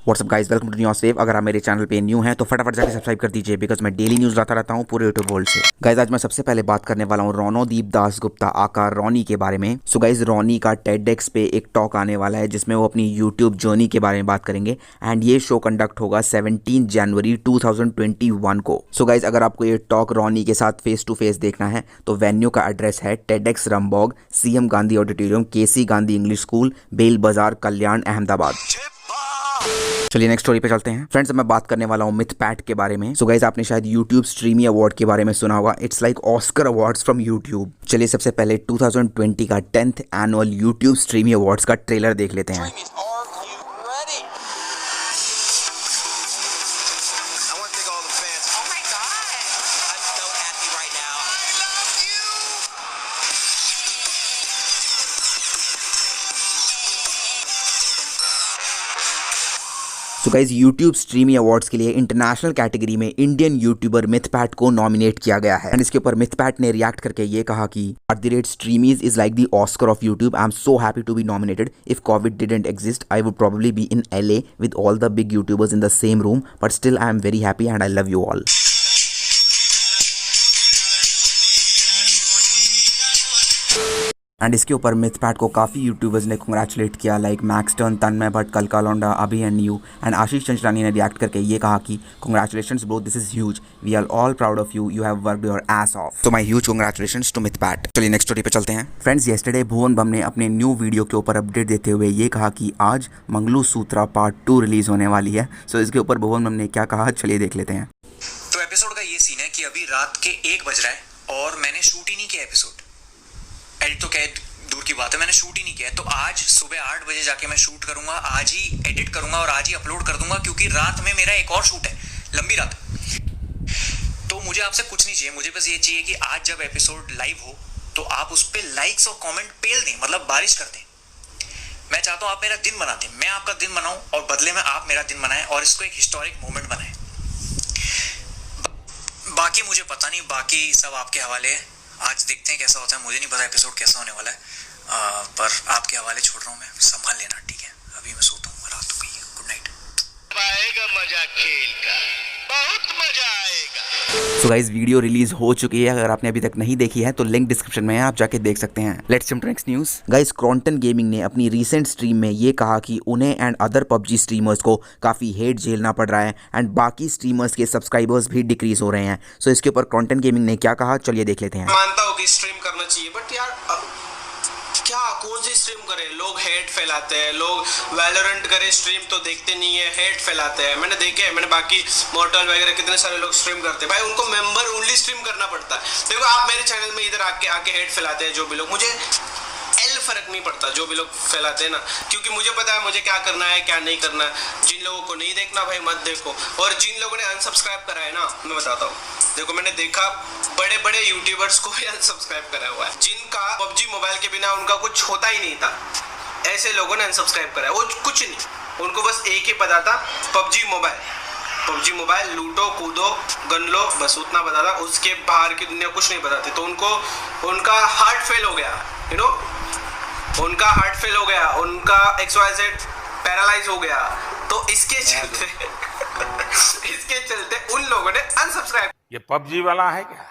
WhatsApp guys, welcome to news wave. अगर आप मेरे चैनल पे न्यू हैं तो फटाफट जाके सब्सक्राइब कर दीजिए, बिकॉज मैं डेली न्यूज़ लाता रहता हूँ पूरे यूट्यूब वर्ल्ड से। गाइस, आज मैं सबसे पहले बात करने वाला हूँ रोनोदीप दास गुप्ता आका रॉनी के बारे में। सो गाइस, रॉनी का टेडएक्स पे एक टॉक आने वाला है जिसमें वो अपनी यूट्यूब जर्नी के बारे में बात करेंगे एंड ये शो कंडक्ट होगा 17 जनवरी 2021 को। सो गाइस, अगर आपको ये टॉक रॉनी के साथ फेस टू फेस देखना है तो वेन्यू का एड्रेस है टेडएक्स रंबोग, सीएम गांधी ऑडिटोरियम, केसी गांधी इंग्लिश स्कूल, बेल बाजार, कल्याण, अहमदाबाद। चलिए नेक्स्ट स्टोरी पे चलते हैं। फ्रेंड्स, मैं बात करने वाला हूँ मिथपैट के बारे में। सो गाइस, आपने शायद यूट्यूब स्ट्रीमी अवार्ड के बारे में सुना होगा। It's like Oscar awards from YouTube. चलिए सबसे पहले 2020 का 10th annual YouTube Streamy awards का ट्रेलर देख लेते हैं। So guys, YouTube Streamy awards के लिए इंटरनेशनल कैटेगरी में इंडियन यूट्यूबर मिथपैट को नॉमिनेट किया गया है एंड इसके ऊपर मिथपैट ने रिएक्ट करके ये कहा कि @streamies is like the Oscar of YouTube. I'm so happy to be nominated. If COVID didn't exist, I would probably be in LA with all the big YouTubers in the same room, but still I am very happy and I love you all. And इसके ऊपर Mythpat को काफ़ी YouTubers ने congratulate किया, like Max Turn, Tanmay Bhatt, कलका लौंडा, Abhi and यू and Ashish Chanchlani ने रिएक्ट करके ये कहा कि congratulations bro, this is huge, we are all proud of you, you have worked your ass off. तो my huge congratulations to Mythpat. चलिए नेक्स्ट स्टोरी पे चलते हैं। फ्रेंड्स, येस्टरडे भुवन बम ने अपने न्यू वीडियो के ऊपर अपडेट देते हुए ये कहा कि आज मंगलू सूत्रा पार्ट 2 रिलीज होने वाली है। सो इसके ऊपर भुवन बम ने क्या कहा, चलिए देख लेते हैं। तो एपिसोड का ये सीन है कि अभी रात के 1 बज रहा है और मैंने शूट ही नहीं किया एपिसोड। एडिट तो क्या दूर की बात है, मैंने शूट ही नहीं किया। तो आज सुबह 8 बजे जाके मैं शूट करूंगा, आज ही एडिट करूंगा और आज ही अपलोड कर दूंगा, क्योंकि रात में मेरा एक और शूट है, लंबी रात। तो मुझे आपसे कुछ नहीं चाहिए, मुझे बस ये चाहिए कि आज जब एपिसोड लाइव हो तो आप उस पर लाइक्स और कमेंट पेल दें, मतलब बारिश कर दें। मैं चाहता हूं आप मेरा दिन बनाते, मैं आपका दिन बनाऊं और बदले में आप मेरा दिन बनाएं और इसको एक हिस्टोरिक मोमेंट बनाएं। बाकी मुझे पता नहीं, बाकी सब आपके हवाले है। आज देखते हैं कैसा होता है, मुझे नहीं पता एपिसोड कैसा होने वाला है, पर आपके हवाले छोड़ रहा हूँ मैं, संभाल लेना, ठीक है? अभी मैं सोता हूँ, रात हो गई है, गुड नाइट। आएगा मजा खेल का, बहुत मजा आएगा। सो गाइस, वीडियो रिलीज हो चुकी है, अगर आपने अभी तक नहीं देखी है तो लिंक डिस्क्रिप्शन में है, आप जाके देख सकते हैं। Let's jump to next news. Guys, क्रॉन्टन गेमिंग ने अपनी रीसेंट स्ट्रीम में ये कहा कि उन्हें एंड अदर पबजी स्ट्रीमर्स को काफ़ी हेट झेलना पड़ रहा है एंड बाकी स्ट्रीमर्स के सब्सक्राइबर्स भी डिक्रीज हो रहे हैं। सो इसके ऊपर क्रॉन्टन गेमिंग ने क्या कहा, चलिए देख लेते हैं। मानता हूँ कि स्ट्रीम करना चाहिए, बट यार क्या कौन सी स्ट्रीम करें? लोग हेट फैलाते हैं, लोग वैलोरेंट करें स्ट्रीम तो देखते नहीं है, हेट फैलाते हैं। मैंने देखे हैं, मैंने बाकी मॉर्टल वगैरह कितने सारे लोग स्ट्रीम करते हैं, भाई उनको मेंबर ओनली स्ट्रीम करना पड़ता है। देखो आप मेरे चैनल में इधर आके हेट फैलाते हैं जो भी लोग, मुझे फर्क नहीं पड़ता जो भी लोग फैलाते हैं ना, क्योंकि मुझे पता है मुझे क्या करना है क्या नहीं करना है। जिन लोगों को नहीं देखना भाई मत देखो, और जिन लोगों ने अनसब्सक्राइब करा है ना, मैं बताता हूँ, देखो मैंने देखा बड़े बड़े यूट्यूबर्स को भी अनसब्सक्राइब करा हुआ है, जिनका पबजी मोबाइल के बिना उनका कुछ होता ही नहीं था, ऐसे लोगों ने अनसब्सक्राइब करा है। वो कुछ नहीं, उनको बस एक ही पता था, पबजी मोबाइल लूटो कूदो गन लो, बस उतना पता था, उसके बाहर की दुनिया कुछ नहीं बताती। तो उनका हार्ट फेल हो गया, यू नो, उनका हार्ट फेल हो गया, उनका XYZ पैरालाइज हो गया। तो इसके चलते उन लोगों ने अनसब्सक्राइब। ये पबजी वाला है क्या?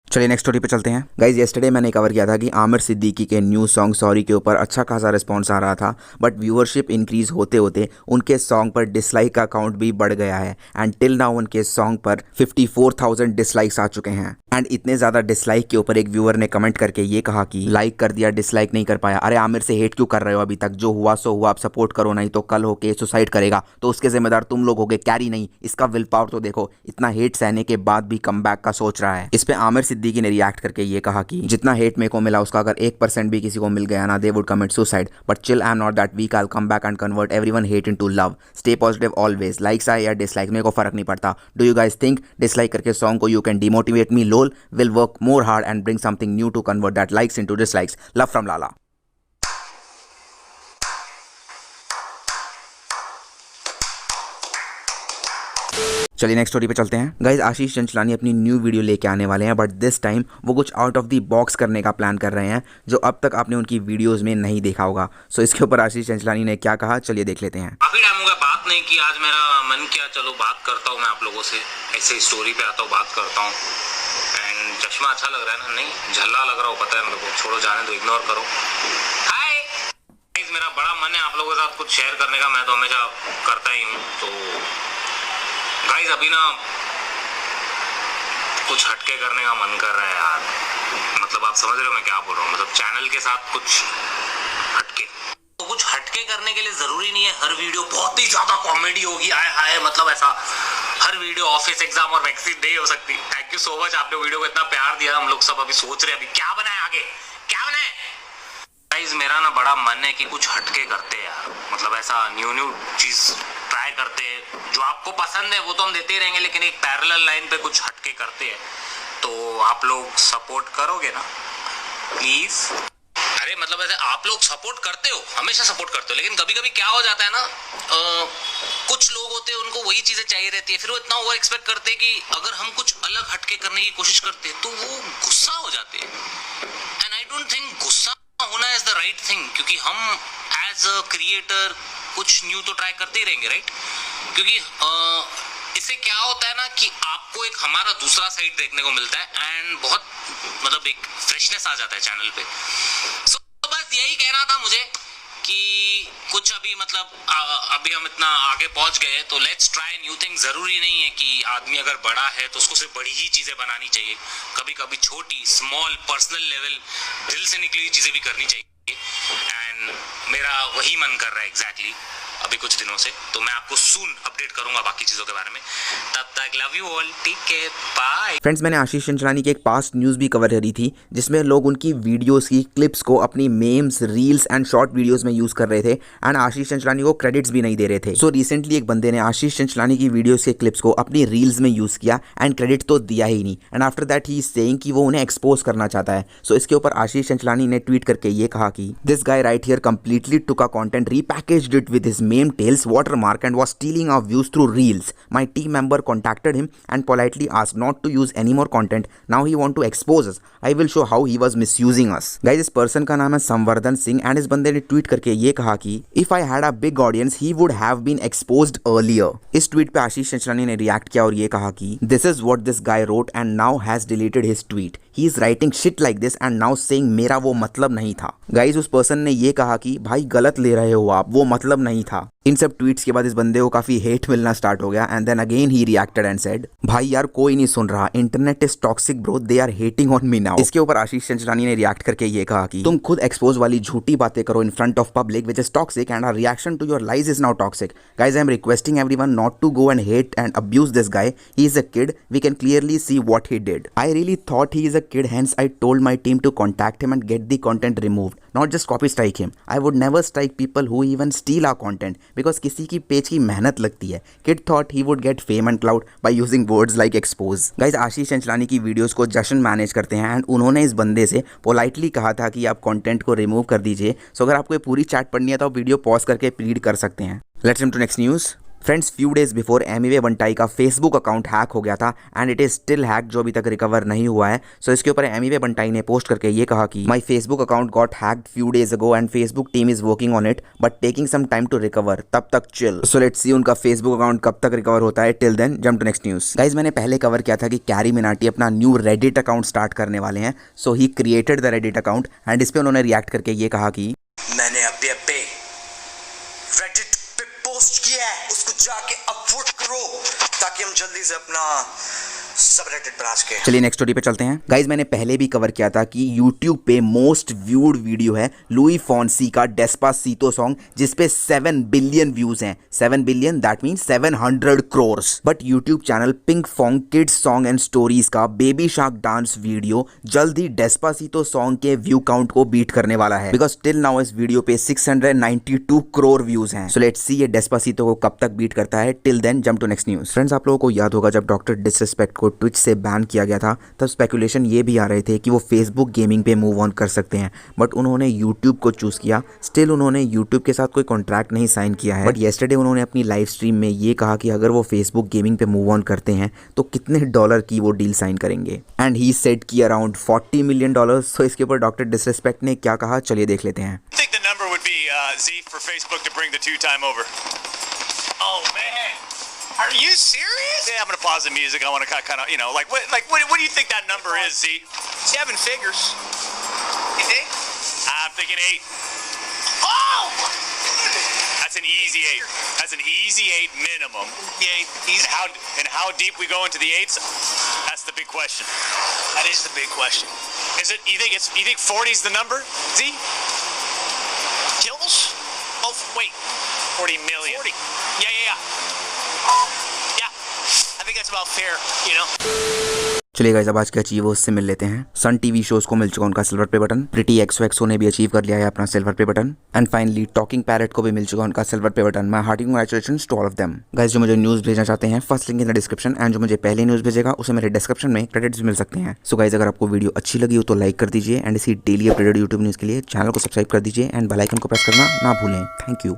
चलिए नेक्स्ट स्टोरी पे चलते हैं। गाइज, येस्टरडे मैंने कवर किया था कि आमिर सिद्दीकी के न्यू सॉन्ग सॉरी के ऊपर अच्छा खासा रिस्पॉन्स आ रहा था, बट व्यूअरशिप इंक्रीज होते होते उनके सॉन्ग पर डिसलाइक का काउंट भी बढ़ गया है एंड टिल नाउ उनके सॉन्ग पर 54,000 डिसलाइक्स आ चुके हैं। एंड इतने ज़्यादा डिसलाइक के ऊपर एक व्यूअर ने कमेंट करके ये कहा कि लाइक कर दिया, डिसलाइक नहीं कर पाया। अरे आमिर से हेट क्यों कर रहे हो? अभी तक जो हुआ सो हुआ, आप सपोर्ट करो, नहीं तो कल होके सुसाइड करेगा तो उसके जिम्मेदार तुम लोग होगे, कैरी नहीं। इसका विल पावर तो देखो, इतना हेट सहने के बाद भी कमबैक का सोच रहा है। इस पे आमिर सिद्दीकी ने रिएक्ट करके ये कहा कि जितना हेट मेरे को मिला उसका अगर 1% भी किसी को मिल गया ना, they would commit suicide, but chill, I am not that weak, I will come back and convert everyone hate into love, stay positive always, likes आए या डिसलाइक मेरे को फर्क नहीं पड़ता। Do you guys think dislike करके song को you can demotivate me? Lol, will work more hard and bring something new to convert that likes into dislikes. Love from Lala. चलिए नेक्स्ट स्टोरी पे चलते हैं। गाइज आशीष चंचलानी अपनी new video लेके आने वाले हैं, बट दिस टाइम वो कुछ आउट ऑफ द बॉक्स करने का प्लान कर रहे हैं जो अब तक आपने उनकी वीडियोस में नहीं देखा होगा। सो इसके ऊपर आशीष चंचलानी ने क्या कहा, चलिए देख लेते हैं। काफी टाइम हो गया बात नहीं की, आज मेरा मन किया चलो बात करता हूँ मैं आप लोगों से, ऐसे स्टोरी पे आता हूँ बात करता हूँ। एंड चश्मा अच्छा लग रहा है ना? नहीं झल्ला लग रहा हो, पता है मेरे को, छोड़ो जाने दो, इग्नोर करो। हाय मेरा बड़ा मन है आप लोगों के साथ कुछ शेयर करने का, मैं तो हमेशा करता ही हूँ। तो गाइस अभी ना कुछ हटके करने का मन कर रहा है यार, मतलब आप समझ रहे हो मैं क्या बोल रहा हूँ, मतलब चैनल के साथ कुछ हटके। तो कुछ हटके करने के लिए जरूरी नहीं है हर वीडियो बहुत ही ज्यादा कॉमेडी होगी, आए हाय, मतलब ऐसा हर वीडियो ऑफिस एग्जाम और वैक्सीन नहीं हो सकती। थैंक यू सो मच, आपने वीडियो को इतना प्यार दिया। हम लोग सब अभी सोच रहे हैं अभी क्या बनाए, आगे क्या बनाए। गाइस मेरा ना बड़ा मन है कि कुछ हटके करते हैं यार, मतलब ऐसा न्यू चीज ट्राई करते हैं। जो आपको पसंद है वो तो हम देते ही रहेंगे, लेकिन एक पैरेलल लाइन पे कुछ हटके करते हैं। तो आप लोग सपोर्ट करोगे ना प्लीज? अरे मतलब ऐसे आप लोग सपोर्ट करते हो, हमेशा सपोर्ट करते हो, लेकिन कभी कभी क्या हो जाता है ना, कुछ लोग होते हैं उनको वही चीजें चाहिए रहती है, फिर वो इतना ओवर एक्सपेक्ट करते हैं कि अगर हम कुछ अलग हटके करने की कोशिश करते हैं तो वो गुस्सा हो जाते हैं। एंड आई डोंट थिंक गुस्सा होना इज द राइट थिंग, क्योंकि हम एज अ क्रिएटर कुछ न्यू तो ट्राई करते ही रहेंगे, राइट? क्योंकि इससे क्या होता है ना कि आपको एक हमारा दूसरा साइड देखने को मिलता है एंड बहुत मतलब एक फ्रेशनेस आ जाता है चैनल पे। सो बस यही कहना था मुझे कि कुछ अभी मतलब अभी हम इतना आगे पहुंच गए तो लेट्स ट्राई न्यू थिंग। जरूरी नहीं है कि आदमी अगर बड़ा है तो उसको सिर्फ बड़ी ही चीजें बनानी चाहिए, कभी कभी छोटी स्मॉल पर्सनल लेवल दिल से निकली चीजें भी करनी चाहिए। एंड मेरा वही मन कर रहा है एग्जैक्टली अभी कुछ दिनों से, तो मैं आपको सून अपडेट करूंगा बाकी चीजों के बारे में। तब तक love you all, take care, bye. Friends मैंने आशीष चंचलानी की एक पास्ट न्यूज़ भी कवर करी थी जिसमें लोग उनकी वीडियोस की क्लिप्स को अपनी memes, reels and short videos में यूज़ कर रहे थे एंड आशीष चंचलानी को क्रेडिट्स भी नहीं दे रहे थे। सो रिसेंटली एक बंदे ने आशीष चंचलानी की वीडियोस के क्लिप्स को अपनी रील्स में यूज़ किया एंड क्रेडिट तो दिया ही नहीं, and after that he is saying कि वो उन्हें एक्सपोज करना चाहता है। सो इसके ऊपर आशीष चंचलानी ने ट्वीट करके ये कहा कि this guy right here completely took a content, repackaged it with his meme tales watermark and was stealing our views through reels. My team member contacted him and politely asked not to use any more content. Now he want to expose us. I will show how he was misusing us. Guys इस person का नाम है संवर्धन Singh and इस बंदे ने tweet करके ये कहा कि if I had a big audience he would have been exposed earlier. इस ट्वीट पे आशीष चंचलानी ने रिएक्ट किया और ये कहा कि this is what this guy wrote and now has deleted his tweet. He is writing shit like this and now saying मेरा वो मतलब नहीं था। गाइज उस पर्सन ने ये कहा कि भाई गलत ले रहे हो आप, वो मतलब नहीं था। इन सब ट्वीट्स के बाद इस बंदे को काफी हेट मिलना स्टार्ट हो गया and then again he reacted and said भाई यार कोई नहीं सुन रहा, internet is toxic bro, they are hating on me now. इसके ऊपर आशीष चंचलानी ने रिएक्ट करके ये कहा कि तुम खुद एक्सपोज वाली झूठी बातें करो in front of public which is toxic and our reaction to your lies is now toxic. Guys I am requesting everyone not to go and hate and abuse this guy, he is a kid, we can clearly see what he did. I really thought he is a kid, hence I told my team to contact him and get the content removed, not just copy strike him. I would never strike people who even steal our content because किसी की page की मेहनत लगती है। Kid thought he would get fame and clout by using words like expose. Guys आशीष चंचलानी की videos को जशन manage करते हैं एंड उन्होंने इस बंदे से पोलाइटली कहा था कि आप कंटेंट को रिमूव कर दीजिए। सो अगर आपको ये पूरी चैट पढ़नी है तो आप वीडियो पॉज करके प्लीड कर सकते हैं। Let's jump to next news. Friends few days before Emiway Bantai का फेसबुक अकाउंट हैक हो गया था and it is still hack, जो अभी तक रिकवर नहीं हुआ है। सो इसके ऊपर एमिवे बंटाई ने पोस्ट करके ये कहा कि my Facebook account got hacked few days ago and Facebook team is working on it but taking some time to recover, तब तक चिल। सो लेट्स सी उनका फेसबुक अकाउंट कब तक रिकवर होता है। Till then jump to next news. Guys मैंने पहले cover किया था कि कैरी मिनाटी अपना न्यू रेडिट अकाउंट स्टार्ट करने वाले हैं। So he created the Reddit account and इस पे उन्होंने रिएक्ट करके ये कहा कि मैंने अभी रेडिट पे पोस्ट किया है, उसको जाके अपलोड करो ताकि हम जल्दी से अपना सबरेडिट बना सके। चलिए नेक्स्ट स्टोरी पे चलते हैं। गाइज मैंने पहले भी कवर किया था कि YouTube पे मोस्ट व्यूड वीडियो है लुई फॉन्सी का डेस्पासीतो सॉन्ग जिसपे 7 बिलियन व्यूज हैं। 7 billion that mean 700 crores। But YouTube channel Pinkfong kids song and stories का बेबी शार्क डांस वीडियो जल्द ही डेस्पासीतो सॉन्ग के व्यू काउंट को बीट करने वाला है बिकॉज टिल नाउ इस वीडियो पे 692 करोड़ व्यूज हैं। सो लेट्स सी ये डेस्पासीतो को कब तक बीट करता है। Till then jump to next news. Friends आप लोगों को याद होगा जब डॉक्टर डिसरिस्पेक्ट को ट्विच से बैन किया गया था तब स्पेकुलेशन ये भी आ रहे थे कि वो फेसबुक गेमिंग पे मूव ऑन कर सकते हैं, बट उन्होंने यूट्यूब को चूज़ किया। स्टिल उन्होंने यूट्यूब के साथ कोई कॉन्ट्रैक्ट नहीं साइन किया है, बट येस्टरडे उन्होंने अपनी लाइव स्ट्रीम में ये कहा कि अगर वो फेसबुक गेमिंग पे मूव ऑन करते हैं तो कितने डॉलर की वो डील साइन करेंगे। एंड ही सेड कि अराउंड $40 मिलियन। सो इसके ऊपर डॉक्टर डिसरिस्पेक्ट ने क्या कहा, चलिए देख लेते हैं। I think the number would be Z for Facebook to bring the 2-time over. Oh man, are you serious? Yeah, I'm gonna pause the music. I want to kind of, you know, what do you think that number is, Z? 7 figures. You think? I'm thinking 8. Oh! That's an easy 8. That's an easy 8 minimum. Yeah, he's And how deep we go into the 8s? That's the big question. that is the big question. Is it? You think 40 is the number, Z? Kills? Oh wait, 40 million. 40. Yeah. Yeah, I think that's about fair. You know. चलिए guys, अब आज क्या achieve हो उससे मिल लेते हैं। Sun TV shows को मिल चुका उनका silver play button. Pretty XOXO ने भी अचीव कर लिया है अपना silver play button. And finally talking parrot को भी मिल चुका उनका silver play button. My hearty congratulations to all of them. Guys, जो मुझे न्यूज़ भेजना चाहते हैं, first link in the description, and जो मुझे पहले न्यूज़ भेजेगा उसे मेरे डिस्क्रिप्शन में क्रेडिट्स मिल सकते हैं। सो गाइस, अगर आपको वीडियो अच्छी लगी हो तो लाइक कर दीजिए, एंड इसी डेली अपडेटेड यूट्यूब न्यूज़ के लिए चैनल को सब्सक्राइब कर दीजिए एंड बेल आइकन को प्रेस करना ना भूलें। Thank you.